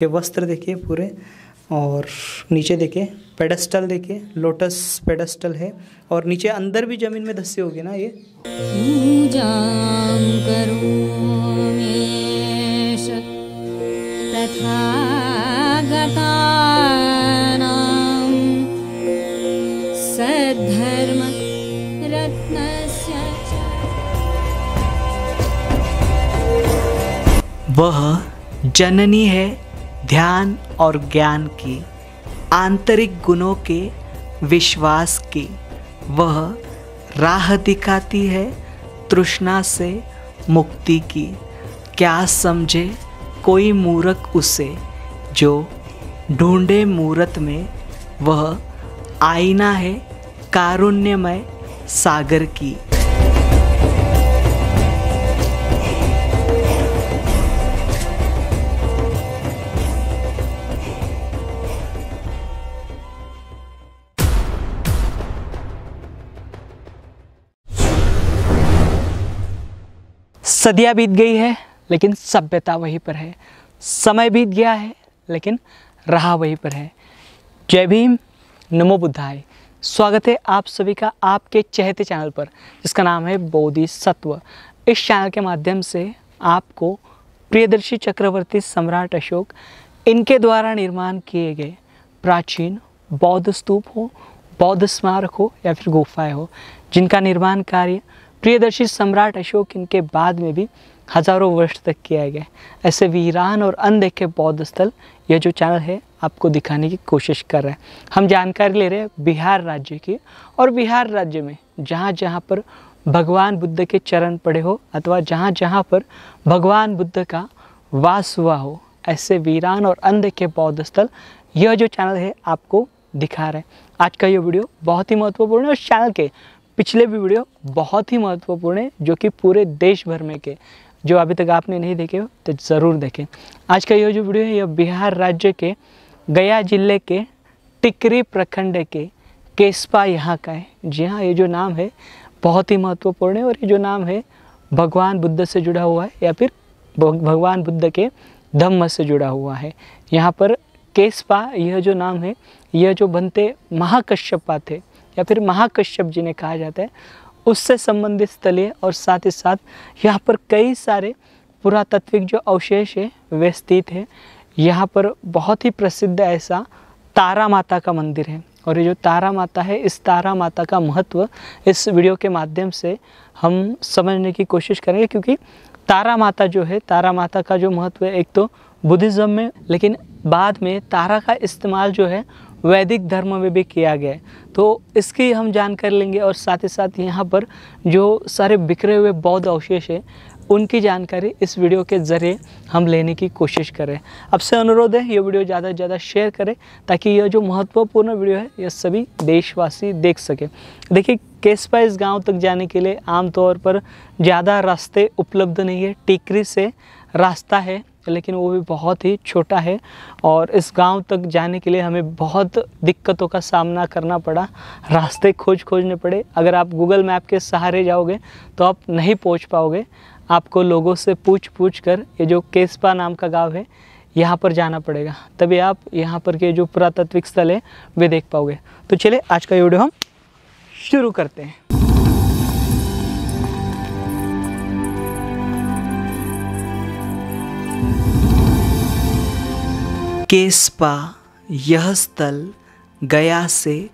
के वस्त्र देखिए पूरे, और नीचे देखिए पेडेस्टल देखिए, लोटस पेडेस्टल है, और नीचे अंदर भी जमीन में धंसे होगी ना ये। पूजां करोमि तथागतानां सद्धर्म रत्नस्य च। वह जननी है ध्यान और ज्ञान की, आंतरिक गुणों के विश्वास की। वह राह दिखाती है तृष्णा से मुक्ति की। क्या समझे कोई मूर्ख उसे, जो ढूंढे मूरत में। वह आईना है कारुण्यमय सागर की। सदियाँ बीत गई है लेकिन सभ्यता वहीं पर है। समय बीत गया है लेकिन राह वहीं पर है। जय भीम, नमो बुद्धाय। स्वागत है आप सभी का आपके चहेते चैनल पर, जिसका नाम है बोधिसत्व। इस चैनल के माध्यम से आपको प्रियदर्शी चक्रवर्ती सम्राट अशोक, इनके द्वारा निर्माण किए गए प्राचीन बौद्ध स्तूप हो, बौद्ध स्मारक हो या फिर गुफाएं हो, जिनका निर्माण कार्य प्रियदर्शी सम्राट अशोक इनके बाद में भी हजारों वर्ष तक किया गया, ऐसे वीरान और अनदेखे बौद्ध स्थल यह जो चैनल है आपको दिखाने की कोशिश कर रहा है। हम जानकारी ले रहे हैं बिहार राज्य की, और बिहार राज्य में जहाँ जहाँ पर भगवान बुद्ध के चरण पड़े हो अथवा जहाँ जहाँ पर भगवान बुद्ध का वास हुआ हो, ऐसे वीरान और अनदेखे बौद्ध स्थल यह जो चैनल है आपको दिखा रहा है। आज का ये वीडियो बहुत ही महत्वपूर्ण है, और चैनल के पिछले भी वीडियो बहुत ही महत्वपूर्ण है, जो कि पूरे देश भर में के जो अभी तक आपने नहीं देखे हो तो ज़रूर देखें। आज का यह जो वीडियो है यह बिहार राज्य के गया जिले के टिकरी प्रखंड के केस्पा यहाँ का है। जी हाँ, ये जो नाम है बहुत ही महत्वपूर्ण है, और ये जो नाम है भगवान बुद्ध से जुड़ा हुआ है या फिर भगवान बुद्ध के धम्म से जुड़ा हुआ है। यहाँ पर केस्पा यह जो नाम है, यह जो बनते महाकश्यपा थे या फिर महाकश्यप जिन्हें कहा जाता है, उससे संबंधित स्थल है। और साथ ही साथ यहाँ पर कई सारे पुरातात्विक जो अवशेष है वे स्थित है। यहाँ पर बहुत ही प्रसिद्ध ऐसा तारा माता का मंदिर है, और ये जो तारा माता है, इस तारा माता का महत्व इस वीडियो के माध्यम से हम समझने की कोशिश करेंगे। क्योंकि तारा माता जो है, तारा माता का जो महत्व है, एक तो बुद्धिज़्म में, लेकिन बाद में तारा का इस्तेमाल जो है वैदिक धर्म में भी किया गया है, तो इसकी हम जानकारी लेंगे। और साथ ही साथ यहाँ पर जो सारे बिखरे हुए बौद्ध अवशेष है उनकी जानकारी इस वीडियो के ज़रिए हम लेने की कोशिश करें। आपसे अनुरोध है ये वीडियो ज़्यादा से ज़्यादा शेयर करें, ताकि यह जो महत्वपूर्ण वीडियो है यह सभी देशवासी देख सकें। देखिए, केस्पा इस गाँव तक जाने के लिए आमतौर पर ज़्यादा रास्ते उपलब्ध नहीं है। टिकरी से रास्ता है लेकिन वो भी बहुत ही छोटा है, और इस गांव तक जाने के लिए हमें बहुत दिक्कतों का सामना करना पड़ा। रास्ते खोजने पड़े। अगर आप गूगल मैप के सहारे जाओगे तो आप नहीं पहुंच पाओगे। आपको लोगों से पूछ कर ये जो केस्पा नाम का गांव है यहाँ पर जाना पड़ेगा, तभी आप यहाँ पर के जो पुरातात्विक स्थल है वे देख पाओगे। तो चलिए आज का वीडियो हम शुरू करते हैं। केस्पा यह स्थल गया से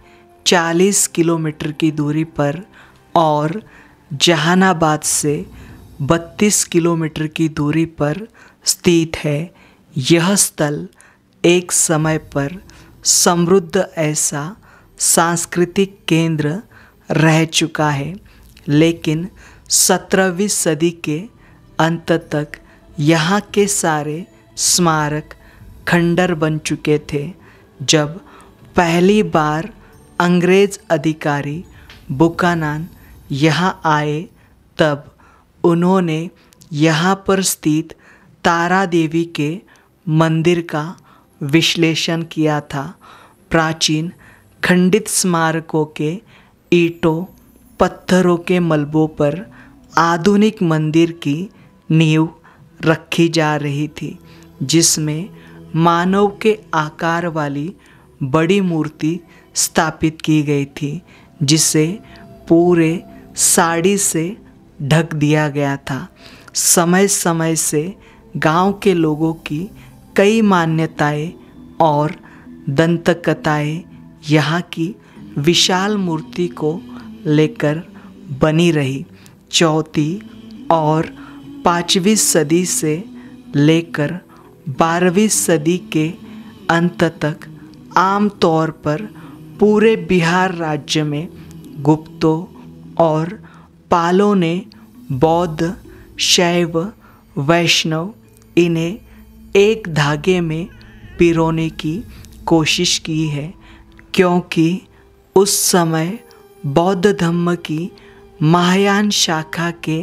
40 किलोमीटर की दूरी पर और जहानाबाद से 32 किलोमीटर की दूरी पर स्थित है। यह स्थल एक समय पर समृद्ध ऐसा सांस्कृतिक केंद्र रह चुका है, लेकिन 17वीं सदी के अंत तक यहाँ के सारे स्मारक खंडर बन चुके थे। जब पहली बार अंग्रेज़ अधिकारी बुकानन यहाँ आए, तब उन्होंने यहाँ पर स्थित तारा देवी के मंदिर का विश्लेषण किया था। प्राचीन खंडित स्मारकों के ईंटों पत्थरों के मलबों पर आधुनिक मंदिर की नींव रखी जा रही थी, जिसमें मानव के आकार वाली बड़ी मूर्ति स्थापित की गई थी, जिसे पूरे साड़ी से ढक दिया गया था। समय समय से गांव के लोगों की कई मान्यताएं और दंतकथाएं यहाँ की विशाल मूर्ति को लेकर बनी रही। 4वीं और 5वीं सदी से लेकर 12वीं सदी के अंत तक आमतौर पर पूरे बिहार राज्य में गुप्तों और पालों ने बौद्ध, शैव, वैष्णव इन्हें एक धागे में पिरोने की कोशिश की है, क्योंकि उस समय बौद्ध धर्म की महायान शाखा के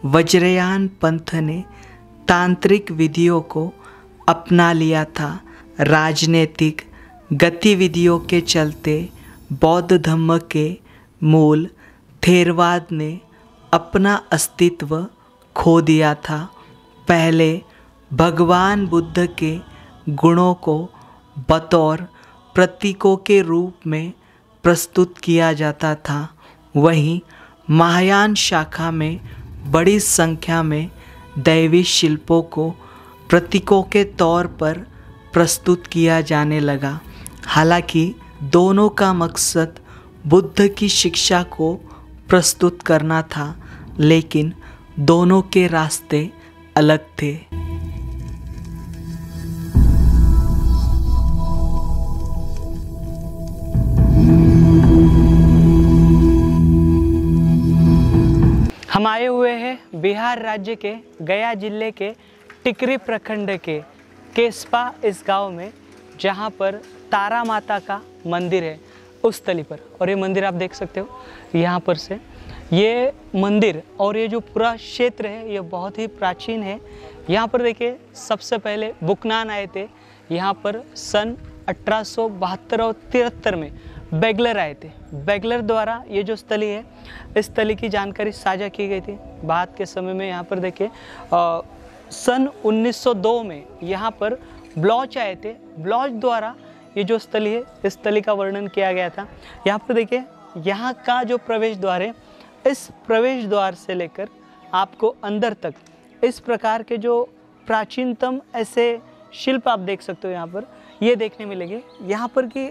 वज्रयान पंथ ने तांत्रिक विधियों को अपना लिया था। राजनीतिक गतिविधियों के चलते बौद्ध धर्म के मूल थेरवाद ने अपना अस्तित्व खो दिया था। पहले भगवान बुद्ध के गुणों को बतौर प्रतीकों के रूप में प्रस्तुत किया जाता था। वहीं महायान शाखा में बड़ी संख्या में दैवी शिल्पों को प्रतीकों के तौर पर प्रस्तुत किया जाने लगा। हालांकि दोनों का मकसद बुद्ध की शिक्षा को प्रस्तुत करना था, लेकिन दोनों के रास्ते अलग थे। हम आए हुए हैं बिहार राज्य के गया जिले के टिकरी प्रखंड के केसपा इस गांव में, जहां पर तारा माता का मंदिर है उस तली पर। और ये मंदिर आप देख सकते हो यहाँ पर से। ये मंदिर और ये जो पूरा क्षेत्र है ये बहुत ही प्राचीन है। यहाँ पर देखिए सबसे पहले बुकनान आए थे यहाँ पर सन 1872 और 73 में बेगलर आए थे। बेगलर द्वारा ये जो स्थली है इस स्थली की जानकारी साझा की गई थी। बाद के समय में यहाँ पर देखिए सन 1902 में यहाँ पर ब्लॉच आए थे। ब्लॉच द्वारा ये जो स्थली है इस स्थली का वर्णन किया गया था। यहाँ पर देखिए यहाँ का जो प्रवेश द्वार है, इस प्रवेश द्वार से लेकर आपको अंदर तक इस प्रकार के जो प्राचीनतम ऐसे शिल्प आप देख सकते हो यहाँ पर ये देखने मिलेंगे। यहाँ पर की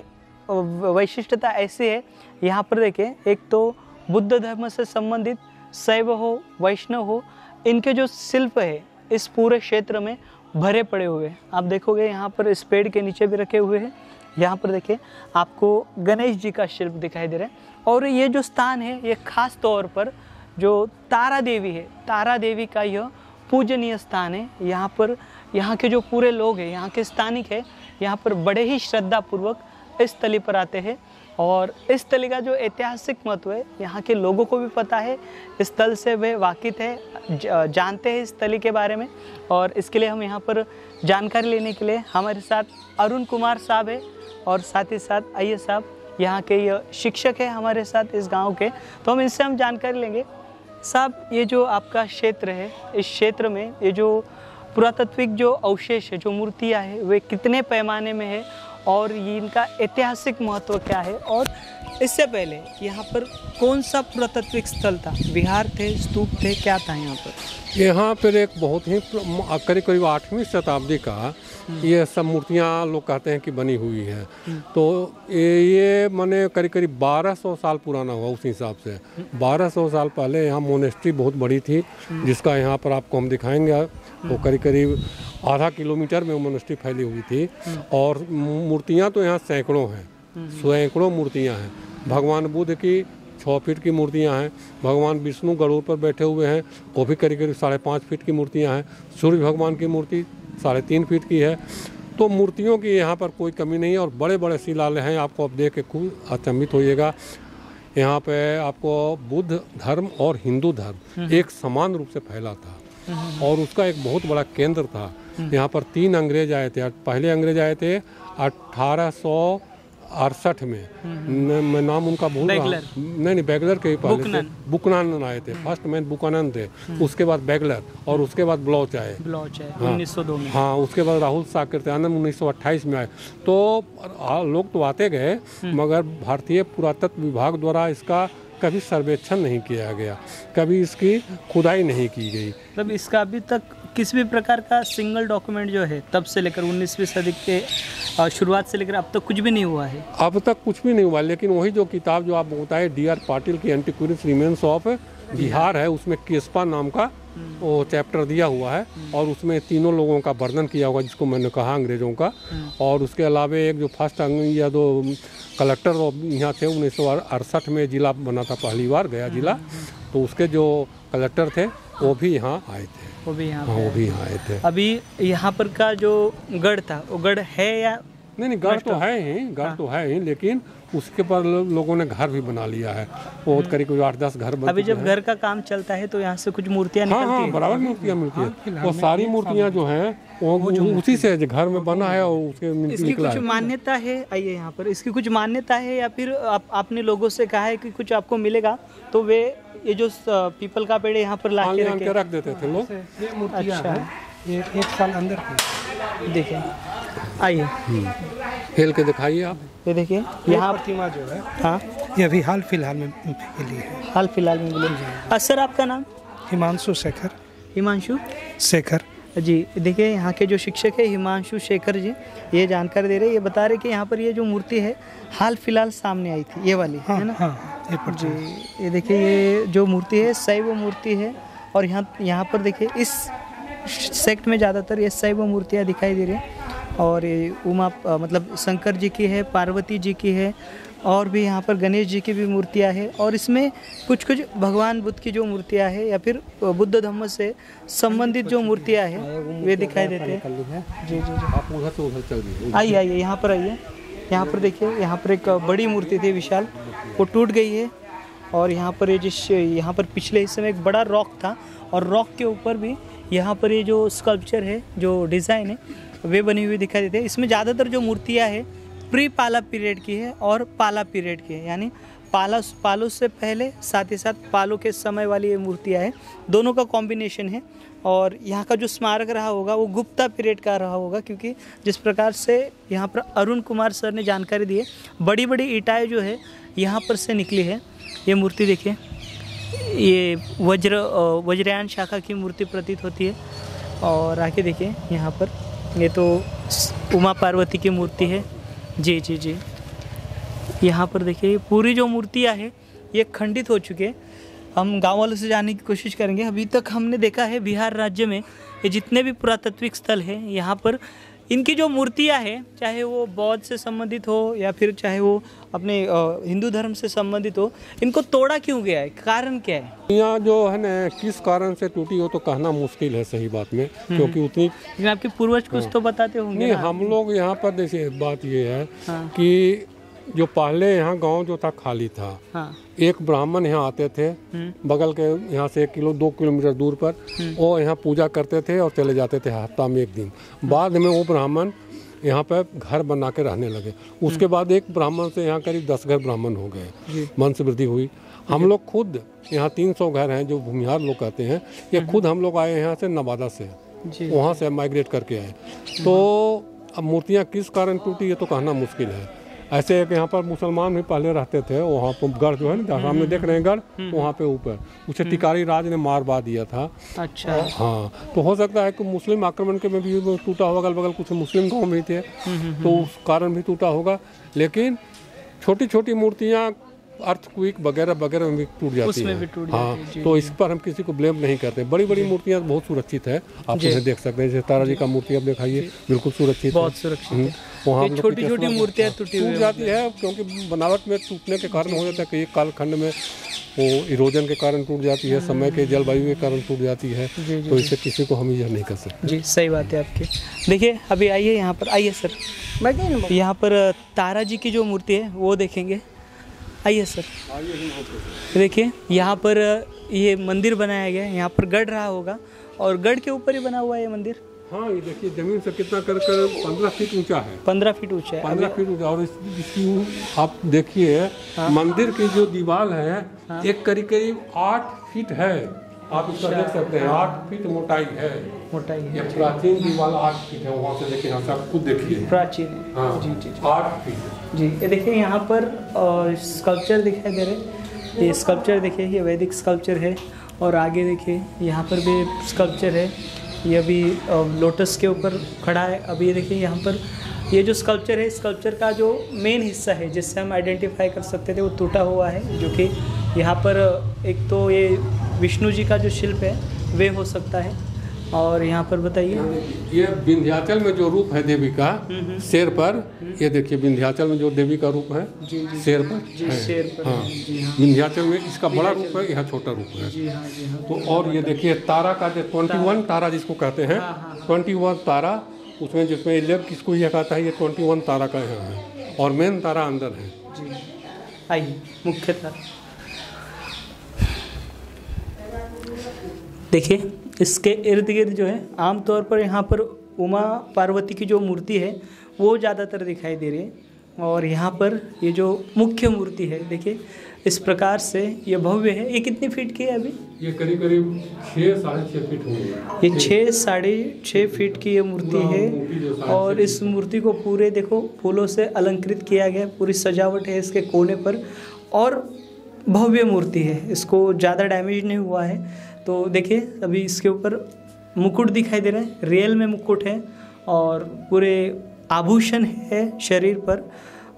वैशिष्टता ऐसी है, यहाँ पर देखिए एक तो बुद्ध धर्म से संबंधित शैव हो, वैष्णव हो, इनके जो शिल्प है इस पूरे क्षेत्र में भरे पड़े हुए हैं। आप देखोगे यहाँ पर इस पेड़ के नीचे भी रखे हुए हैं। यहाँ पर देखिए आपको गणेश जी का शिल्प दिखाई दे रहा है। और ये जो स्थान है ये खास तौर पर जो तारा देवी है, तारा देवी का यह पूजनीय स्थान है। यहाँ पर यहाँ के जो पूरे लोग हैं, यहाँ के स्थानिक है, यहाँ पर बड़े ही श्रद्धापूर्वक इस स्थली पर आते हैं। और इस स्थली का जो ऐतिहासिक महत्व है यहाँ के लोगों को भी पता है, इस स्थल से वे वाकिफ़ है, जानते हैं इस स्थली के बारे में। और इसके लिए हम यहाँ पर जानकारी लेने के लिए हमारे साथ अरुण कुमार साहब है और साथ ही साथ आइए साहब यहाँ के ये शिक्षक है हमारे साथ इस गांव के, तो हम इनसे हम जानकारी लेंगे। साहब ये जो आपका क्षेत्र है, इस क्षेत्र में ये जो पुरातात्विक जो अवशेष है, जो मूर्तियाँ हैं, वे कितने पैमाने में है और ये इनका ऐतिहासिक महत्व क्या है? और इससे पहले यहाँ पर कौन सा पुरातात्विक स्थल था? विहार थे, स्तूप थे, क्या था यहाँ पर? यहाँ पर एक बहुत ही करीब करीब 8वीं शताब्दी का ये सब मूर्तियाँ लोग कहते हैं कि बनी हुई है। तो ये माने करीब करीब 1200 साल पुराना हुआ। उस हिसाब से 1200 साल पहले यहाँ मोनेस्ट्री बहुत बड़ी थी, जिसका यहाँ पर आपको हम दिखाएंगे। तो करीब करीब आधा किलोमीटर में मोनेस्ट्री फैली हुई थी। और मूर्तियाँ तो यहाँ सैकड़ों हैं, सैकड़ों मूर्तियाँ हैं। भगवान बुद्ध की 6 फीट की मूर्तियाँ हैं। भगवान विष्णु गरुड़ पर बैठे हुए हैं, वो भी करीब करीब 5.5 फीट की मूर्तियाँ हैं। सूर्य भगवान की मूर्ति 3.5 फीट की है। तो मूर्तियों की यहाँ पर कोई कमी नहीं है। और बड़े बड़े शिलालेख हैं, आपको अब देख के खूब अचंभित होइएगा। यहाँ पे आपको बुद्ध धर्म और हिंदू धर्म एक समान रूप से फैला था और उसका एक बहुत बड़ा केंद्र था। यहाँ पर 3 अंग्रेज आए थे। पहले अंग्रेज आए थे 68 में मैं नाम उनका भूल रहा बैगलर। हूँ। नहीं बैगलर के ही पहले थे। बुकनन। बुकनन आए थे, फर्स्ट मैन बुकनन थे, उसके बाद बैगलर और उसके बाद ब्लॉच आए। ब्लॉच है हाँ। 1902 में। हाँ, उसके बाद राहुल साकर थे, आनंद 1928 में आए। तो लोग तो आते गए, मगर भारतीय पुरातत्व विभाग द्वारा इसका कभी सर्वेक्षण नहीं किया गया, कभी इसकी खुदाई नहीं की गई। मतलब इसका अभी तक किसी भी प्रकार का सिंगल डॉक्यूमेंट जो है तब से लेकर 19वीं सदी के शुरुआत से लेकर अब तक कुछ भी नहीं हुआ है। अब तक कुछ भी नहीं हुआ, लेकिन वही जो किताब जो आप बताए D.R. पाटिल की एंटीक्विटीज रिमेन्स ऑफ बिहार है, उसमें केस्पा नाम का वो चैप्टर दिया हुआ है और उसमें तीनों लोगों का वर्णन किया हुआ जिसको मैंने कहा अंग्रेजों का। और उसके अलावा एक जो फर्स्ट या दो कलेक्टर यहाँ थे 1968 में जिला बना था पहली बार गया जिला, तो उसके जो कलेक्टर थे वो भी यहाँ आए थे। वो भी यहाँ हाँ, वो भी यहाँ आए थे। अभी यहाँ पर का जो गढ़ था वो गढ़ है या नहीं गढ़ तो है ही, गढ़ तो है ही, लेकिन उसके पर लोगों ने घर भी बना लिया है। वो करीब 8-10 घर बन अभी चुके जब हैं। घर का काम चलता है तो यहाँ से कुछ मूर्तियाँ हाँ निकलती हाँ हैं। बराबर मूर्तियाँ मिलती है। वो सारी मूर्तियाँ जो हैं वो उसी से जो घर में बना है और उसके इसकी निकला कुछ है। मान्यता है, आइए यहाँ पर, इसकी कुछ मान्यता है या फिर आपने लोगों से कहा है कि कुछ आपको मिलेगा तो वे ये जो पीपल का पेड़ यहाँ पर ला के आन के रख देते थे लोग। ये मूर्तियाँ अच्छा। हैं, ये 1 साल अंदर की। देखें, आइए खेल के दिखाइए आप। ये देखिए ये यहाँ। प्रतिमा जो है हाँ, ये अभी हाल फिलहाल में मिली है। हाल फिलहाल में मिले। सर आपका नाम? हिमांशु शेखर। हिमांशु शेखर जी। देखिए यहाँ के जो शिक्षक है हिमांशु शेखर जी, ये जानकारी दे रहे हैं, ये बता रहे कि यहाँ पर ये जो मूर्ति है हाल फिलहाल सामने आई थी, ये वाली हाँ है ना? हाँ ये जी, ये देखिए ये जो मूर्ति है शैव मूर्ति है और यहाँ पर देखिए इस सेक्ट में ज़्यादातर ये शैव मूर्तियाँ दिखाई दे रही हैं और ये उमा मतलब शंकर जी की है, पार्वती जी की है और भी यहाँ पर गणेश जी की भी मूर्तियाँ हैं और इसमें कुछ कुछ भगवान बुद्ध की जो मूर्तियाँ हैं या फिर बुद्ध धम्म से संबंधित जो मूर्तियाँ हैं वे दिखाई देते हैं। जी जी जी, आप उधर से उधर चल दीजिए। आइए आइए यहाँ पर आइए। यहाँ पर देखिए, यहाँ पर एक बड़ी मूर्ति थी विशाल, वो टूट गई है और यहाँ पर ये यहाँ पर पिछले हिस्से में एक बड़ा रॉक था और रॉक के ऊपर भी यहाँ पर ये जो स्कल्पचर है, जो डिज़ाइन है वे बनी हुई दिखाई देती है। इसमें ज़्यादातर जो मूर्तियाँ हैं प्री पाला पीरियड की है और पाला पीरियड की है, यानी पालों से पहले साथ ही साथ पालों के समय वाली ये मूर्तियाँ हैं, दोनों का कॉम्बिनेशन है। और यहाँ का जो स्मारक रहा होगा वो गुप्ता पीरियड का रहा होगा, क्योंकि जिस प्रकार से यहाँ पर अरुण कुमार सर ने जानकारी दी है, बड़ी बड़ी ईंटें जो है यहाँ पर से निकली है। ये मूर्ति देखिए, ये वज्रयान शाखा की मूर्ति प्रतीत होती है। और आके देखिए यहाँ पर, ये तो उमा पार्वती की मूर्ति है। जी जी जी, यहाँ पर देखिए पूरी जो मूर्तियाँ हैं ये खंडित हो चुके हैं। हम गाँव वालों से जानने की कोशिश करेंगे। अभी तक हमने देखा है बिहार राज्य में ये जितने भी पुरातात्विक स्थल हैं यहाँ पर इनकी जो मूर्तियाँ हैं, चाहे वो बौद्ध से संबंधित हो या फिर चाहे वो अपने हिंदू धर्म से संबंधित हो, इनको तोड़ा क्यों गया है, कारण क्या है? यहाँ जो है ना किस कारण से टूटी हो तो कहना मुश्किल है सही बात में, क्योंकि उतनी लेकिन आपके पूर्वज कुछ तो बताते होंगे नहीं। ना? हम लोग यहाँ पर जैसे बात ये है हाँ। कि जो पहले यहाँ गांव जो था खाली था, हाँ। एक ब्राह्मण यहाँ आते थे बगल के यहाँ से 1-2 किलोमीटर दूर पर, वो यहाँ पूजा करते थे और चले जाते थे हफ्ता में एक दिन। बाद में वो ब्राह्मण यहाँ पर घर बना के रहने लगे। उसके बाद एक ब्राह्मण से यहाँ करीब 10 घर ब्राह्मण हो गए, वंश वृद्धि हुई। हम लोग खुद यहाँ 300 घर हैं जो भूमिहार लोग कहते हैं, ये खुद हम लोग आए यहाँ से नवादा से, वहाँ से माइग्रेट करके आए। तो अब मूर्तियाँ किस कारण टूटी ये तो कहना मुश्किल है। ऐसे एक यहाँ पर मुसलमान भी पहले रहते थे, वहाँ पर गढ़ जो है ना सामने देख रहे हैं गढ़, वहाँ पे ऊपर उसे टिकारी राज ने मारवा दिया था। अच्छा। हाँ, तो हो सकता है कि मुस्लिम आक्रमण के में भी टूटा होगा, अगल बगल कुछ मुस्लिम गांव में थे तो उस कारण भी टूटा होगा। लेकिन छोटी छोटी मूर्तियाँ अर्थक्वेक वगैरह वगैरह में भी टूट जाती उसमें भी है। टूट हाँ, जाती है। तो इस पर हम किसी को ब्लेम नहीं करते। बड़ी बड़ी मूर्तियाँ बहुत सुरक्षित है, आप उन्हें देख सकते हैं। जैसे तारा जी का मूर्ति आप दिखाइए, बिल्कुल सुरक्षित, बहुत सुरक्षित है। वहाँ छोटी छोटी मूर्तियाँ टूटी हुई टूट जाती है, क्योंकि बनावट में टूटने के कारण हो जाता है कि एक कालखंड में वो इरोजन के कारण टूट जाती है, समय के जलवायु के कारण टूट जाती है। तो इससे किसी को हम यह नहीं कर सकते। जी, सही बात है आपकी। देखिए अभी आइए यहाँ पर, आइए सर, यहाँ पर तारा जी की जो मूर्ति है वो देखेंगे। आइए सर, देखिए यहाँ पर ये मंदिर बनाया गया है, यहाँ पर गढ़ रहा होगा और गढ़ के ऊपर ही बना हुआ है ये मंदिर। हाँ ये देखिए जमीन से कितना कर 15 फीट ऊंचा है। 15 फीट ऊंचा है। 15 फीट ऊंचा। और इसकी आप देखिए मंदिर की जो दीवार है एक करीब करीब 8 फीट है। आप इसका देख सकते हैं 8 फीट मोटाई है। मोटाई है। ये प्राचीन दीवार 8 फीट है। वहाँ से देखिए यहाँ से आप खुद देखिए प्राचीन है। हाँ जी जी 8 फीट। जी। ये देखिए यहाँ पर स्कल्पचर दिखाई दे रहे हैं। ये स्कल्पचर देखिए, ये वैदिक स्कल्पचर है। और आगे देखिए यहाँ पर भी स्कल्पचर है। ये अभी लोटस के ऊपर खड़ा है। अभी ये देखिए यहाँ पर ये जो स्कल्पचर है, स्कल्पचर का जो मेन हिस्सा है जिससे हम आइडेंटिफाई कर सकते थे वो टूटा हुआ है। जो कि यहाँ पर एक तो ये विष्णु जी का जो शिल्प है वे हो सकता है। और यहाँ पर बताइए ये विंध्याचल में जो रूप है देवी का शेर पर, ये देखिए विंध्याचल में जो देवी का रूप है शेर पर है। शेर पर हाँ जी हाँ विंध्याचल में इसका बड़ा रूप है, यहाँ छोटा रूप है। जी हाँ जी हाँ। तो और ये देखिए तारा का जो 21 तारा जिसको कहते हैं 21 तारा, उसमें जिसमें लेग किसको यह कहता है, ये 21 तारा का यहाँ है। और मेन तारा अंदर है। जी आइए मुख्य तारा देखिए। इसके इर्द गिर्द जो है आमतौर पर यहाँ पर उमा पार्वती की जो मूर्ति है वो ज़्यादातर दिखाई दे रही है। और यहाँ पर ये जो मुख्य मूर्ति है देखिए इस प्रकार से ये भव्य है। ये कितनी फीट की है अभी? ये करीब करीब 6-6.5 फीट होंगे। ये 6-6.5 फीट की ये मूर्ति है। और इस मूर्ति को पूरे देखो फूलों से अलंकृत किया गया, पूरी सजावट है इसके कोने पर। और भव्य मूर्ति है, इसको ज़्यादा डैमेज नहीं हुआ है। तो देखिए अभी इसके ऊपर मुकुट दिखाई दे रहा है, रियल में मुकुट है। और पूरे आभूषण है शरीर पर।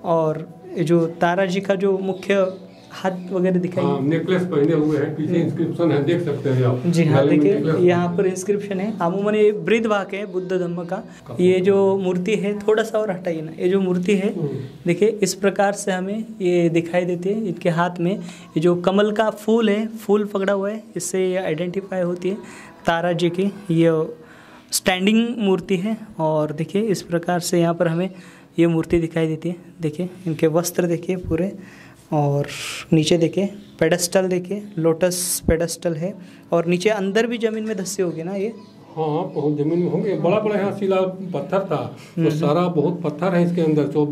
और जो तारा जी का जो मुख्य हाथ वगैरह दिखाई नेकलेस पहने हुए हैं, पीछे इंस्क्रिप्शन है, देख सकते हैं आप। जी हाँ देखिए यहाँ पर इंस्क्रिप्शन है। अमूमन ये बृहद्वाक्य है बुद्ध धम्म का। ये जो मूर्ति है थोड़ा सा और हटाइए ना, ये जो मूर्ति है देखिए इस प्रकार से हमें ये दिखाई देती है। इनके हाथ में ये जो कमल का फूल है, फूल पकड़ा हुआ है, इससे ये आइडेंटिफाई होती है तारा जी की। ये स्टैंडिंग मूर्ति है। और देखिए इस प्रकार से यहाँ पर हमें ये मूर्ति दिखाई देती है। देखिए इनके वस्त्र देखिए पूरे। और नीचे देखिए पेडेस्टल देखिए, लोटस पेडेस्टल है। और नीचे अंदर भी ज़मीन में धंसे होंगे ना ये? हाँ बहुत जमीन में होंगे। बड़ा बड़ा यहाँ शिला पत्थर था, तो सारा बहुत पत्थर है इसके अंदर। जो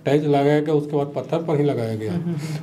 टाइल्स लगाया गया उसके बाद पत्थर पर ही लगाया गया।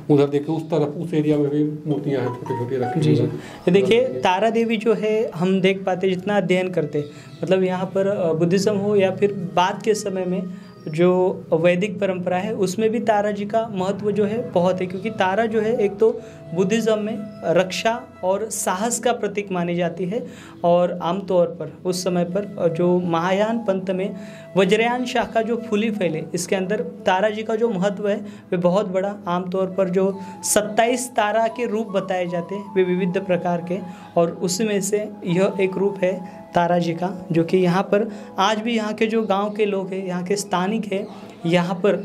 उधर देखिए उस तरफ उस एरिया में भी मूर्तियाँ हैं छोटी छोटी रखी। जी जी देखिए तारा देवी जो है हम देख पाते जितना अध्ययन करते, मतलब यहाँ पर बुद्धिज़्म हो या फिर बाद के समय में जो वैदिक परंपरा है उसमें भी तारा जी का महत्व जो है बहुत है। क्योंकि तारा जो है एक तो बुद्धिज़्म में रक्षा और साहस का प्रतीक मानी जाती है। और आमतौर पर उस समय पर जो महायान पंथ में वज्रयान शाखा जो फूली फैले, इसके अंदर तारा जी का जो महत्व है वे बहुत बड़ा। आमतौर पर जो 27 तारा के रूप बताए जाते हैं वे विविध प्रकार के, और उसमें से यह एक रूप है तारा जी का, जो कि यहाँ पर आज भी यहाँ के जो गांव के लोग हैं, यहाँ के स्थानिक हैं, यहाँ पर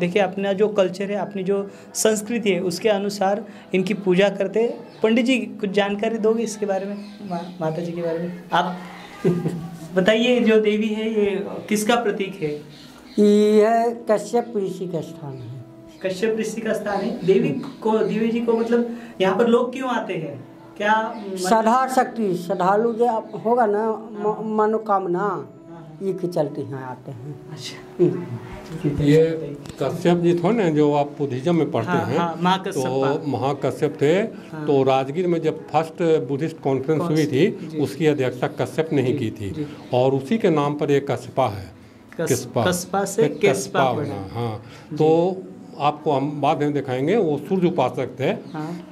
देखिए अपना जो कल्चर है, अपनी जो संस्कृति है उसके अनुसार इनकी पूजा करते हैं। पंडित जी कुछ जानकारी दोगे इसके बारे में, माता जी के बारे में आप बताइए। जो देवी है ये किसका प्रतीक है? यह कश्यप ऋषि का स्थान है। कश्यप ऋषि का स्थान है। देवी जी को मतलब यहाँ पर लोग क्यों आते हैं? क्या श्रद्धा शक्ति, श्रद्धालु जो होगा ना मनोकामना, ये के चलते यहाँ आते हैं। अच्छा ये कश्यप जी थे ना जो आप बुद्धिज्म में पढ़ते हैं। तो महाकश्यप थे। तो राजगीर में जब फर्स्ट बुद्धिस्ट कॉन्फ्रेंस हुई थी उसकी अध्यक्षता कश्यप ने ही की थी। और उसी के नाम पर एक कस्बा है, कस्बा से केस्पा बना। हाँ तो आपको हम बाद में दिखाएंगे। वो सूर्य उपासक थे।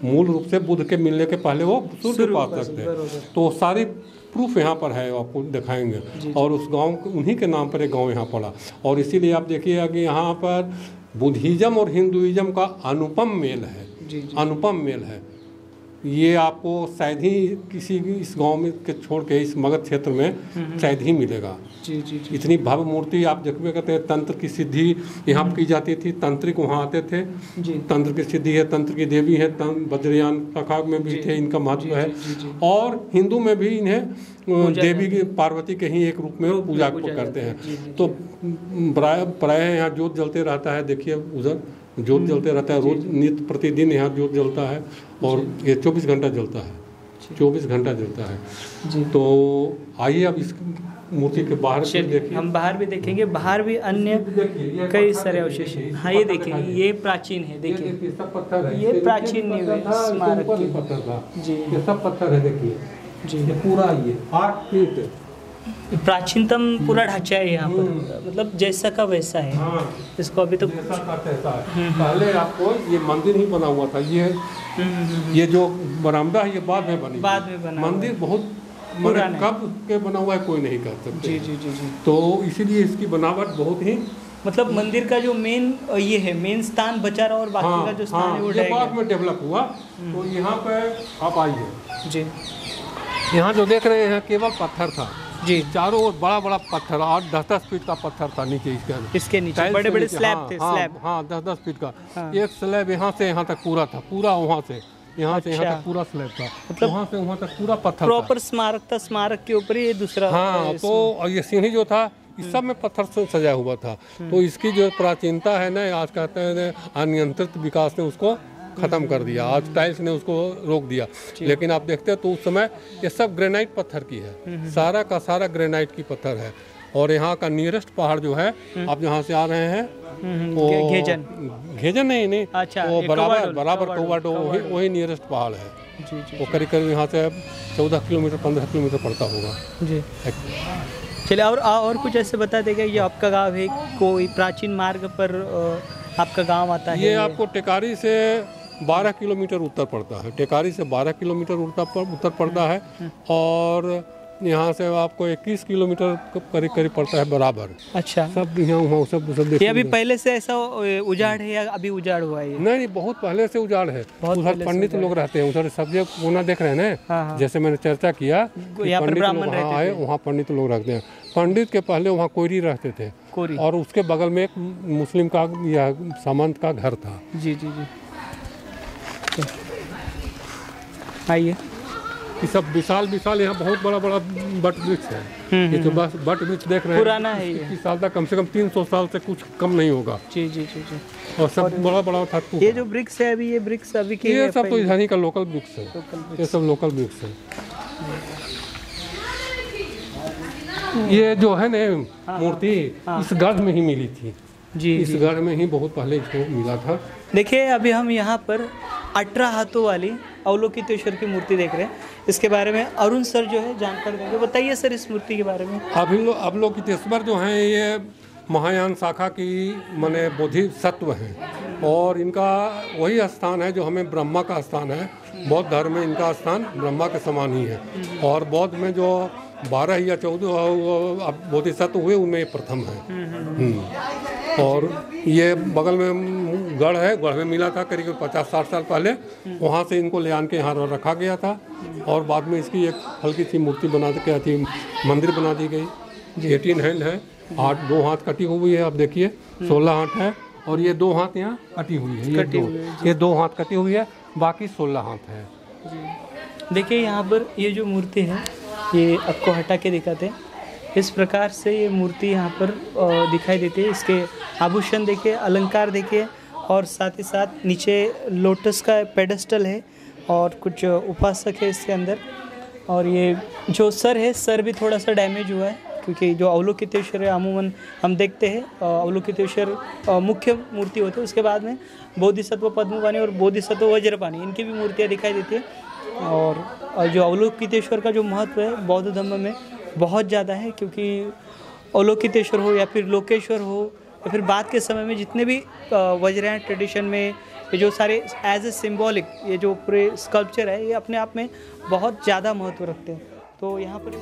मूल रूप से बुद्ध के मिलने के पहले वो सूर्य उपासक थे। तो सारी प्रूफ यहाँ पर है, आपको दिखाएंगे। और उस गांव उन्हीं के नाम पर एक गांव यहाँ पड़ा। और इसीलिए आप देखिएगा कि यहाँ पर बुद्धिज़्म और हिंदुइज्म का अनुपम मेल है। अनुपम मेल है। ये आपको शायद ही किसी इस गांव में के छोड़ के इस मगध क्षेत्र में शायद ही मिलेगा। जी। इतनी भव्य मूर्ति आप देखते कहते हैं। तंत्र की सिद्धि यहाँ की जाती थी, तांत्रिक वहाँ आते थे। तंत्र की सिद्धि है, तंत्र की देवी है, वज्रयान शाखा में भी थे, इनका महत्व है। और हिंदू में भी इन्हें देवी की पार्वती के ही एक रूप में पूजा करते हैं। तो प्राय यहाँ जोत जलते रहता है। देखिए उधर जोत जलते रहता है रोज, नित्य प्रतिदिन यहाँ जोत जलता है। और ये 24 घंटा जलता है, 24 घंटा जलता है। तो आइए अब इस मूर्ति के बाहर भी चलिए देखिए। हम बाहर भी देखेंगे, बाहर भी अन्य देखिए, ये कई पत्थर सारे है, अवशेष हैं। ये हाँ ये पत्थर देखिए, दिखाई ये प्राचीन है, ये देखिए देखिए सब पत्थर है। ये इसके प्राचीन नीचे नहीं पत्थर हुए, था, इसके स्मारक ऊपर भी की। पत्थर था। जी। ये सब पत्थर है, देखिए जी। ये पूरा ये 8 फीट। प्राचीनतम पूरा ढांचा है यहाँ पर, मतलब जैसा का वैसा है। हाँ, इसको अभी तो जैसा का तैसा है। पहले आपको ये मंदिर ही बना हुआ था, ये जो बरामदा है ये बाद में बनी, बाद में बना मंदिर बहुत पुराना है। कब के बना हुआ है कोई नहीं कह सकते। जी जी जी जी। तो इसीलिए इसकी बनावट बहुत ही मतलब मंदिर का जो मेन ये है, मेन स्थान बचा रहा और बाकी का जो स्थान है वो ये ढह बाद गया। में डेवलप हुआ। तो यहाँ पे आप आइए, जी यहाँ जो देख रहे हैं केवल पत्थर था जी। चारों ओर, बड़ा बड़ा पत्थर 8-10 फीट का पत्थर था नीचे इसके इसके नीचे टाइल्स बड़े के बड़े नीचे, स्लैब हाँ, थे, हाँ, स्लैब। हाँ 10-10 फीट का। हाँ। एक स्लैब यहाँ से यहाँ तक पूरा था, पूरा वहाँ से यहाँ से यहाँ अच्छा। तक पूरा स्लैब था, मतलब वहाँ से वहाँ तक पूरा पत्थर था। प्रॉपर स्मारक था, स्मारक के ऊपर ही ये दूसरा। हाँ, तो और ये सीढ़ी जो था इस सब में पत्थर से सजा हुआ था। तो इसकी जो प्राचीनता है ना, आज कहते हैं अनियंत्रित विकास ने उसको खत्म कर दिया, आज टाइल्स ने उसको रोक दिया। लेकिन आप देखते हैं तो उस समय ये सब ग्रेनाइट पत्थर की है, सारा का सारा ग्रेनाइट की पत्थर है। और यहाँ का नियरेस्ट पहाड़ जो है, आप जहाँ से आ रहे हैं वो घेजन नहीं, अच्छा, वो ये बराबर कौवा कोवाडो वही नियरेस्ट पहाड़ है। जी जी वो करीब करीब यहाँ से 14 किलोमीटर 15 किलोमीटर पड़ता होगा। जी। चलिए और कुछ ऐसे बता देगा, ये आपका गांव है, कोई प्राचीन मार्ग पर आपका गांव आता है? ये आपको टेकारी से 12 किलोमीटर उत्तर पड़ता है, टेकारी से 12 किलोमीटर उत्तर पड़ता है। और यहाँ से आपको 21 किलोमीटर करीब करीब पड़ता है बराबर। अच्छा, सब यहाँ वहाँ सब ये देखिए। अभी पहले से ऐसा उजाड़ है या अभी उजाड़ हुआ है ये? नहीं, बहुत पहले से उजाड़ है। बहुत उधर पहले से पंडित लोग रहते हैं, उधर सब्जी कोना देख रहे हैं हाँ, ना, हाँ। जैसे मैंने चर्चा किया कि यहाँ पर पंडित ब्राह्मण लोग रहते वहाँ आए, थे। वहाँ पंडित लोग रहते हैं। पंडित के पहले वहाँ कोयरी रहते थे, कोरी। और उसके बगल में एक मुस्लिम का या सामंत का घर था। जी जी जी। आइए। ये सब विशाल यहाँ बहुत बड़ा बड़ा बट वृक्ष है। ये जो बस बट वृक्ष देख रहे हैं, पुराना है ये। 21 साल तक, कम से कम 300 साल से कुछ कम नहीं होगा। जी जी जी जी। और सब बड़ा बड़ा था। ये जो वृक्ष है अभी, ये वृक्ष अभी के ये सब तो इधर ही का लोकल वृक्ष है, लोकल ये सब लोकल वृक्ष है। ये जो है ना मूर्ति इस गढ़ में ही मिली थी। जी इस गढ़ में ही बहुत पहले इसको मिला था। देखिए, अभी हम यहाँ पर 18 हाथों वाली अवलोकितेश्वर की मूर्ति देख रहे हैं। इसके बारे में अरुण सर जो है जानकारी देंगे। बताइए सर इस मूर्ति के बारे में। अवलोकितेश्वर जो हैं ये महायान शाखा की माने बोधिसत्व हैं, और इनका वही स्थान है जो हमें ब्रह्मा का स्थान है। बौद्ध धर्म में इनका स्थान ब्रह्मा के समान ही है, और बौद्ध में जो 12 या 14 बोधिसत्व हुए उनमें ये प्रथम है। और ये बगल में गढ़ है, गढ़ में मिला था करीब 50-60 साल पहले। वहाँ से इनको ले आन के यहाँ रखा गया था, और बाद में इसकी एक हल्की सी मूर्ति बना के थी, मंदिर बना दी गई। 18 हैंड है, 2 हाथ कटी हुई है, आप देखिए 16 हाथ है, और ये 2 हाथ यहाँ कटी हुई है। ये 2 हाथ कटी हुई है, बाकी 16 हाथ है। देखिए यहाँ पर ये जो मूर्ति है, ये आपको हटा के दिखाते हैं। इस प्रकार से ये मूर्ति यहाँ पर दिखाई देती है। इसके आभूषण देखिए, अलंकार देखिए, और साथ ही साथ नीचे लोटस का पेडेस्टल है, और कुछ उपासक है इसके अंदर। और ये जो सर है, सर भी थोड़ा सा डैमेज हुआ है, क्योंकि जो अवलोकितेश्वर है अमूमन हम देखते हैं अवलोकितेश्वर मुख्य मूर्ति होती है, उसके बाद में बोधिसत्व पद्मपाणि और बोधिसत्व वज्रपाणि, इनकी भी मूर्तियाँ दिखाई देती है। और जो अवलोकितेश्वर का जो महत्व है बौद्ध धर्म में बहुत ज़्यादा है, क्योंकि अवलोकितेश्वर हो या फिर लोकेश्वर हो या फिर बाद के समय में जितने भी वज्रयान ट्रेडिशन में ये जो सारे एज ए सिंबॉलिक ये जो पूरे स्कल्पचर है, ये अपने आप में बहुत ज़्यादा महत्व रखते हैं। तो यहाँ पर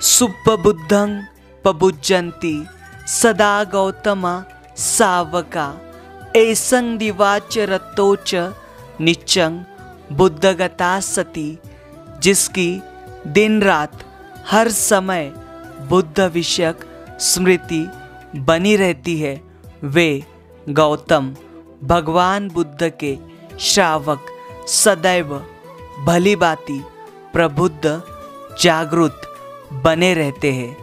सुप्पबुद्धं पबुज्जन्ति सदा गौतमा सावका एसं दिवाचरतोच निच्चं बुद्धगता सती। जिसकी दिन रात हर समय बुद्ध विषयक स्मृति बनी रहती है, वे गौतम भगवान बुद्ध के श्रावक सदैव भली भांति प्रबुद्ध जागृत बने रहते हैं।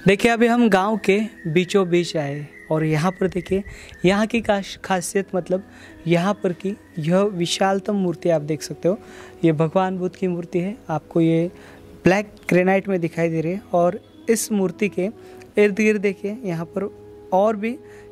देखिए अभी हम गांव के बीचों बीच आए और यहाँ पर देखिए यहाँ की खासियत मतलब यहाँ पर की यह विशालतम मूर्ति आप देख सकते हो। ये भगवान बुद्ध की मूर्ति है, आपको ये ब्लैक ग्रेनाइट में दिखाई दे रही है। और इस मूर्ति के इर्द गिर्द देखिए यहाँ पर और भी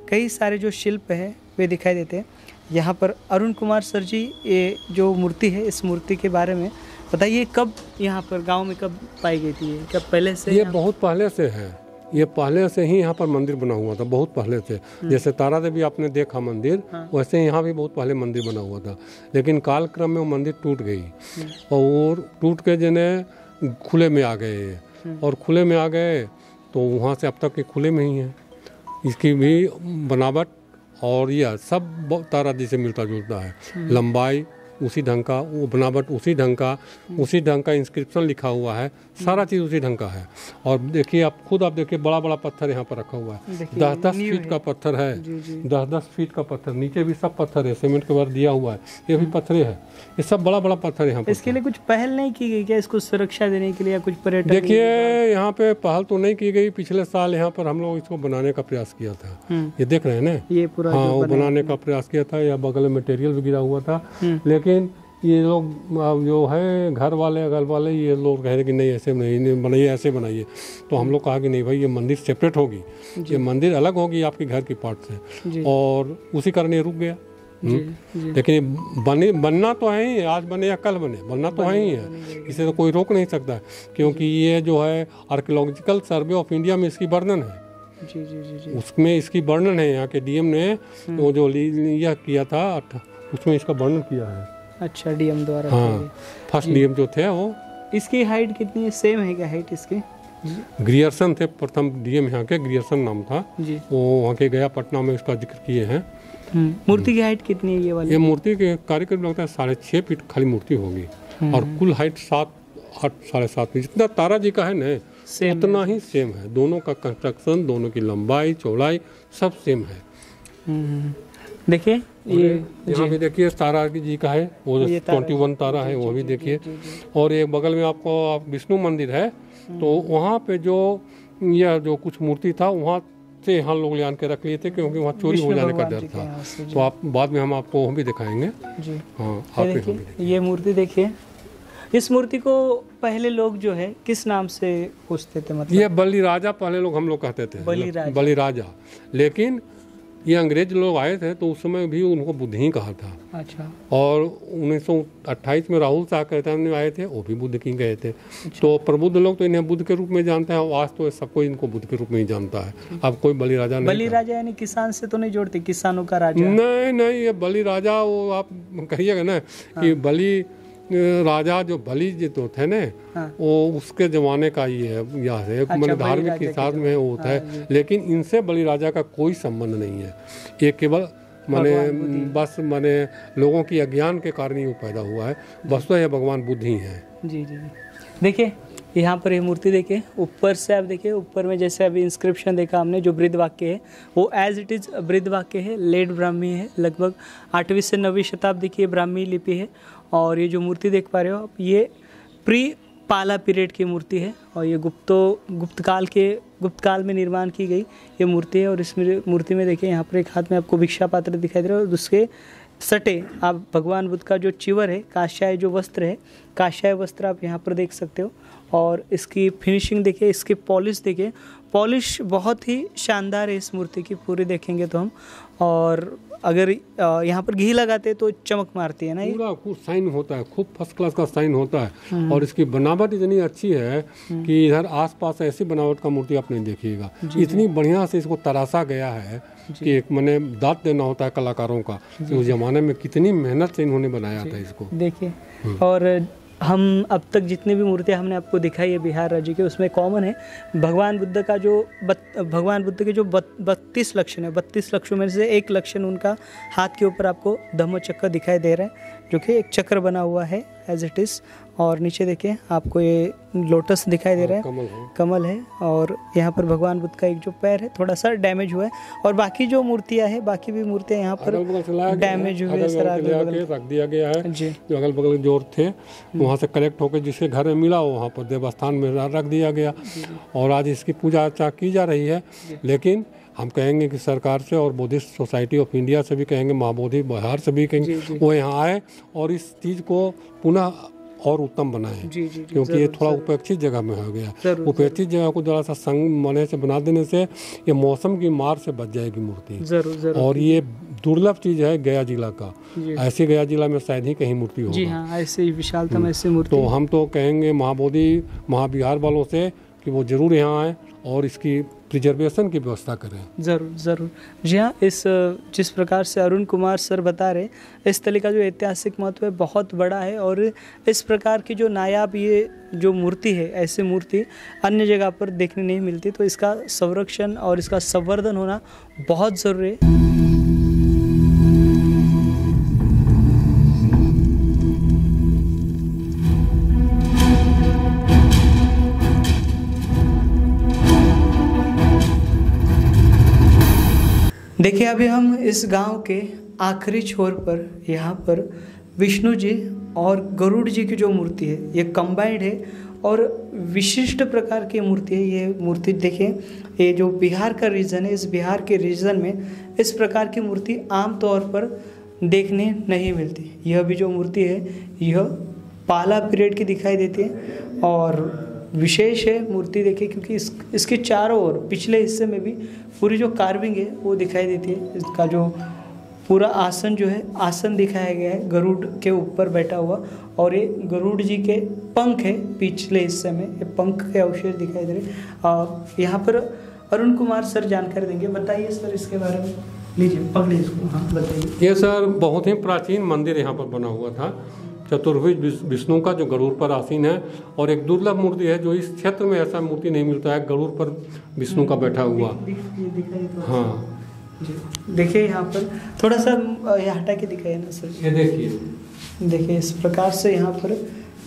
कई सारे जो शिल्प है वे दिखाई देते हैं। यहाँ पर अरुण कुमार सर जी ये जो मूर्ति है इस मूर्ति के बारे में बताइए, कब यहाँ पर गांव में कब पाई गई थी? क्या पहले से? ये बहुत पहले से है, ये पहले से ही यहाँ पर मंदिर बना हुआ था, बहुत पहले से। जैसे तारा देवी आपने देखा मंदिर, वैसे यहाँ भी बहुत पहले मंदिर बना हुआ था, लेकिन काल क्रम में वो मंदिर टूट गई और टूट के जने खुले में आ गए और खुले में आ गए तो वहाँ से अब तक के खुले में ही है। इसकी भी बनावट और यह सब तारा जी से मिलता जुलता है, लंबाई उसी ढंग का, वो बनावट उसी ढंग का इंस्क्रिप्शन लिखा हुआ है, सारा चीज़ उसी ढंग का है। और देखिए आप खुद आप देखिए बड़ा बड़ा पत्थर यहाँ पर रखा हुआ है, 10-10 फीट का पत्थर है, 10-10 फीट का पत्थर, नीचे भी सब पत्थर है, सीमेंट के बार दिया हुआ है, ये भी पत्थरे है, ये सब बड़ा बड़ा पत्थर यहाँ पर। इसके लिए कुछ पहल नहीं की गई क्या, इसको सुरक्षा देने के लिए या कुछ पर्यटक? देखिए यहाँ पे पहल तो नहीं की गई, पिछले साल यहाँ पर हम लोग इसको बनाने का प्रयास किया था, ये देख रहे हैं ना, ये पूरा हाँ वो बनाने का प्रयास किया था, या बगल में मटेरियल भी गिरा हुआ था, लेकिन ये लोग जो है घर वाले अगल वाले ये लोग कह रहे कि नहीं ऐसे नहीं बनाइए, ऐसे बनाइए। तो हम लोग कहा कि नहीं भाई ये मंदिर सेपरेट होगी, ये मंदिर अलग होगी आपके घर की पार्ट से, और उसी कारण ये रुक गया। लेकिन बनना तो है ही, आज बने या कल बने, बनना तो है ही है, इसे तो कोई रोक नहीं सकता, क्योंकि ये जो है आर्कियोलॉजिकल सर्वे ऑफ इंडिया में इसकी वर्णन है। जी जी जी जी। उसमें इसकी वर्णन है, यहाँ के डीएम ने वो जो यह किया था उसमें इसका वर्णन किया है। अच्छा, डीएम द्वारा? हाँ, फर्स्ट डीएम जो थे वो। इसकी हाइट कितनी है, सेम है क्या हाइट इसकी? ग्रियर्सन थे प्रथम डीएम यहाँ के, ग्रियर्सन नाम था जी। वो वहाँ के गया पटना में इसका जिक्र किए हैं। मूर्ति की हाइट कितनी है ये वाली? ये मूर्ति के कार्यक्रम लगता है 6.5 फीट खाली मूर्ति होगी, और कुल हाइट 7-8 7.5 फीट, जितना तारा जी का है ना उतना ही सेम है। दोनों का कंस्ट्रक्शन, दोनों की लंबाई चौड़ाई सब सेम है। देखिए ये यहाँ भी देखिए तारा जी का है, वो 21 तारा है, वो भी देखिए। और एक बगल में आपको विष्णु मंदिर है, तो वहाँ पे जो यह जो कुछ मूर्ति था वहाँ से यहाँ लोग ले आन के रख लिए थे, क्योंकि वहाँ चोरी हो जाने का डर था। तो आप बाद में हम आपको वो भी दिखाएंगे जी। हाँ, ये मूर्ति देखिए, इस मूर्ति को पहले लोग जो है किस नाम से पूछते थे? मतलब ये बलि राजा पहले लोग हम लोग कहते थे, बलि राजा। लेकिन ये अंग्रेज लोग आए थे तो उस समय भी उनको बुद्ध ही कहा था। अच्छा। और 1928 में राहुल साहब ने आए थे, वो भी बुद्ध की गए थे। तो प्रबुद्ध लोग तो इन्हें बुद्ध के रूप में जानते हैं, आज तो सबको इनको बुद्ध के रूप में ही जानता है। अब कोई बलि राजा नहीं। बलि राजा यानी किसान से तो नहीं जोड़ते, किसानों का राजा? नहीं, ये बलि राजा वो आप कहिएगा ना कि बलि राजा जो बलि जो थे ना, वो उसके जमाने का ही है, यह है मैंने धार्मिक के साथ में वो होता है। लेकिन इनसे बलि राजा का कोई संबंध नहीं है, ये केवल बस लोगों की अज्ञान के कारण ही वो पैदा हुआ है। बस तो ये भगवान बुद्ध ही है। जी जी। देखिए यहाँ पर ये मूर्ति देखिए, ऊपर से आप देखिए, ऊपर में जैसे अभी इंस्क्रिप्शन देखा हमने, जो बृहद वाक्य है वो एज इट इज़ बृहद वाक्य है, लेट ब्राह्मी है, लगभग 8वीं से 9वीं शताब्दी की ब्राह्मी लिपि है। और ये जो मूर्ति देख पा रहे हो आप, ये प्री पाला पीरियड की मूर्ति है, और ये गुप्त काल में निर्माण की गई ये मूर्ति है। और इस मूर्ति में देखिए यहाँ पर एक हाथ में आपको भिक्षा पात्र दिखाई दे रहा है, और उसके सटे आप भगवान बुद्ध का जो चिवर है, काश्याय जो वस्त्र है, काश्याय वस्त्र आप यहाँ पर देख सकते हो। और इसकी फिनिशिंग देखिए, इसकी पॉलिश देखिए, पॉलिश बहुत ही शानदार है इस मूर्ति की, पूरी देखेंगे तो हम। और अगर यहाँ पर घी लगाते तो चमक मारती है ना, पूरा खूब साइन होता है, खूब फर्स्ट क्लास का साइन होता है। और इसकी बनावट इतनी अच्छी है कि इधर आसपास ऐसी बनावट का मूर्ति आप नहीं देखिएगा। इतनी बढ़िया से इसको तराशा गया है कि एक मैंने दाद देना होता है कलाकारों का, कि उस जमाने में कितनी मेहनत से इन्होंने बनाया था इसको। देखिए, और हम अब तक जितनी भी मूर्तियाँ हमने आपको दिखाई है बिहार राज्य के, उसमें कॉमन है भगवान बुद्ध का जो भगवान बुद्ध के जो 32 लक्षण है, 32 लक्षणों में से एक लक्षण उनका हाथ के ऊपर आपको धम्म चक्र दिखाई दे रहा है, जो कि एक चक्र बना हुआ है एज इट इज़। और नीचे देखिए आपको ये लोटस दिखाई दे रहा है, कमल है। कमल है। और यहाँ पर भगवान बुद्ध का एक जो पैर है थोड़ा सा डैमेज हुआ है, और बाकी जो मूर्तियाँ हैं, बाकी भी मूर्तियाँ यहाँ पर अगल-बगल से लाया गया है, डैमेज हुए हैं, अगल-बगल सर से अगल लाके बगल रख दिया गया है। जी जो अगल बगल जो थे वहाँ से कलेक्ट होकर जिसे घर में मिला वहाँ पर देवस्थान में रख दिया गया, और आज इसकी पूजा अर्चा की जा रही है। लेकिन हम कहेंगे कि सरकार से और बुद्धिस्ट सोसाइटी ऑफ इंडिया से भी कहेंगे, महाबोधि बिहार से भी कहेंगे वो यहाँ आए और इस चीज़ को पुनः और उत्तम बनाएं, क्योंकि ये थोड़ा उपेक्षित जगह में हो गया। उपेक्षित जगह को जरा सा संग मने से बना देने से ये मौसम की मार से बच जाएगी मूर्ति। जरूर। और ये दुर्लभ चीज़ है गया जिला का, ऐसे गया जिला में शायद ही कहीं मूर्ति होगी। जी हाँ, ऐसे ही विशालतम ऐसे मूर्ति। तो हम तो कहेंगे महाबोधि महाविहार वालों से कि वो जरूर यहाँ आए और इसकी प्रिजर्वेशन की व्यवस्था करें। ज़रूर। जी हाँ, इस जिस प्रकार से अरुण कुमार सर बता रहे, इस स्थल का जो ऐतिहासिक महत्व है बहुत बड़ा है, और इस प्रकार की जो नायाब ये जो मूर्ति है, ऐसी मूर्ति अन्य जगह पर देखने नहीं मिलती। तो इसका संरक्षण और इसका संवर्धन होना बहुत ज़रूरी है। देखिए अभी हम इस गांव के आखिरी छोर पर, यहाँ पर विष्णु जी और गरुड़ जी की जो मूर्ति है ये कंबाइंड है, और विशिष्ट प्रकार की मूर्ति है। ये मूर्ति देखिए, ये जो बिहार का रीजन है, इस बिहार के रीजन में इस प्रकार की मूर्ति आम तौर पर देखने नहीं मिलती। यह भी जो मूर्ति है यह पाला पीरियड की दिखाई देती है, और विशेष है मूर्ति देखिए, क्योंकि इसके चारों ओर पिछले हिस्से में भी पूरी जो कार्विंग है वो दिखाई देती है। इसका जो पूरा आसन जो है, आसन दिखाया गया है गरुड़ के ऊपर बैठा हुआ, और ये गरुड़ जी के पंख है पिछले हिस्से में, ये पंख के अवशेष दिखाई दे रहे। यहाँ पर अरुण कुमार सर जानकारी देंगे, बताइए सर इसके बारे में। लीजिए पकड़िए इसको, हाँ बताइए। ये सर बहुत ही प्राचीन मंदिर यहाँ पर बना हुआ था, चतुर्भुज विष्णु का जो गरुड़ पर आसीन है, और एक दुर्लभ मूर्ति है जो इस क्षेत्र में ऐसा मूर्ति नहीं मिलता है, गरुड़ पर विष्णु का बैठा हुआ। हाँ देखिए यहाँ पर थोड़ा सा ये हटा के दिखाइए ना सर। ये देखिए इस प्रकार से यहाँ पर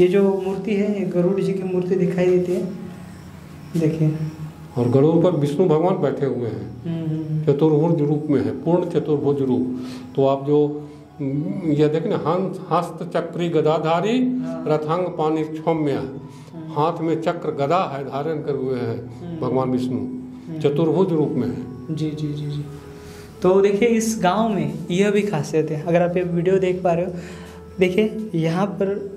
ये जो मूर्ति है, ये गरुड़ जी की मूर्ति दिखाई देती है। देखिए, और गरुड़ पर विष्णु भगवान बैठे हुए हैं, चतुर्भुज रूप में है, पूर्ण चतुर्भुज रूप। तो आप जो ये देखें ना, हस्त चक्री गदाधारी रथांग पानी क्षौम्य, हाथ में चक्र गदा है धारण कर हुए हैं भगवान विष्णु, चतुर्भुज रूप में है। जी। तो देखिए इस गांव में यह भी खासियत है, अगर आप ये वीडियो देख पा रहे हो, देखिए यहाँ पर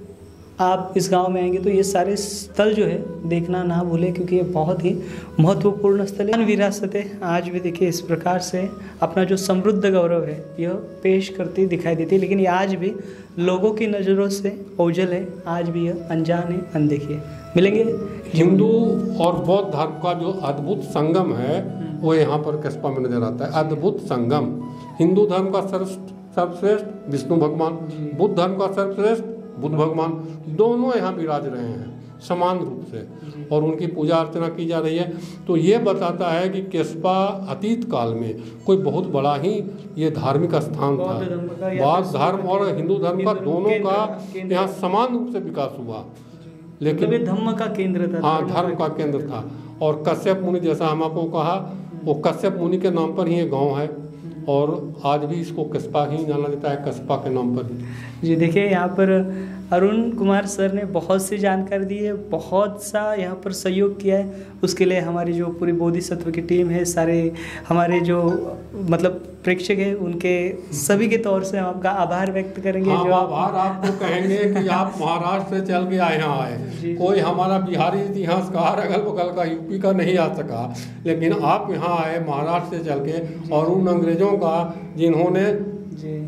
आप इस गांव में आएंगे तो ये सारे स्थल जो है देखना ना भूलें, क्योंकि ये बहुत ही महत्वपूर्ण स्थल है। विरासतें आज भी देखिए इस प्रकार से अपना जो समृद्ध गौरव है यह पेश करती दिखाई देती है, लेकिन ये आज भी लोगों की नज़रों से ओझल है, आज भी यह अनजान है, अनदेखी है। मिलेंगे हिंदू और बौद्ध धर्म का जो अद्भुत संगम है वो यहाँ पर कस्बा में नजर आता है। अद्भुत संगम, हिंदू धर्म का सर्वश्रेष्ठ विष्णु भगवान, बुद्ध धर्म का सर्वश्रेष्ठ बुद्ध भगवान, दोनों यहाँ विराज रहे हैं समान रूप से, और उनकी पूजा अर्चना की जा रही है। तो ये बताता है कि कस्बा अतीत काल में कोई बहुत बड़ा ही ये धार्मिक स्थान था। बौद्ध धर्म और हिंदू धर्म का दोनों का यहाँ समान रूप से विकास हुआ, लेकिन धर्म का केंद्र था। हाँ, धर्म का केंद्र था। और कश्यप मुनि, जैसा हम आपको कहा, वो कश्यप मुनि के नाम पर ही ये गाँव है, और आज भी इसको कस्बा ही जाना जाता है, कस्बा के नाम पर। जी देखिए, यहाँ पर अरुण कुमार सर ने बहुत सी जानकारी दी है, बहुत सा यहाँ पर सहयोग किया है, उसके लिए हमारी जो पूरी बोधिसत्व की टीम है, सारे हमारे जो मतलब प्रेक्षक है, उनके सभी के तौर से हम आपका आभार व्यक्त करेंगे। हाँ, जो आभार आपको कहेंगे कि आप महाराष्ट्र से चल के यहाँ आए। कोई हमारा बिहारी इतिहासकार अगल बगल का यूपी का नहीं आ सका, लेकिन आप यहाँ आए महाराष्ट्र से चल के, और उन अंग्रेजों का जिन्होंने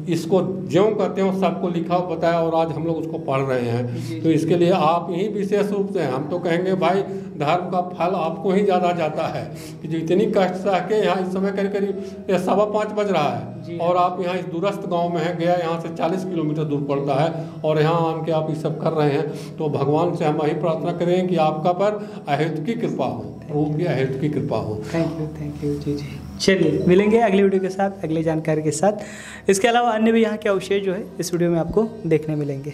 इसको ज्यों कहते हो सबको लिखा बताया, और आज हम लोग उसको पढ़ रहे हैं। तो इसके लिए आप ही विशेष रूप से, हम तो कहेंगे भाई धर्म का फल आपको ही ज़्यादा जाता है, कि जो इतनी कष्ट सह के यहाँ इस समय करीब 5:15 बज रहा है, और आप यहाँ इस दूरस्थ गांव में हैं, गया यहाँ से 40 किलोमीटर दूर पड़ता है, और यहाँ आन के आप ये सब कर रहे हैं। तो भगवान से हम यही प्रार्थना करें कि आपका पर अहेतु की कृपा हो, रूप की अहेतु की कृपा हो। थैंक यू जी। चलिए मिलेंगे अगली वीडियो के साथ, अगली जानकारी के साथ। इसके अलावा अन्य भी यहाँ के अवशेष जो है इस वीडियो में आपको देखने मिलेंगे।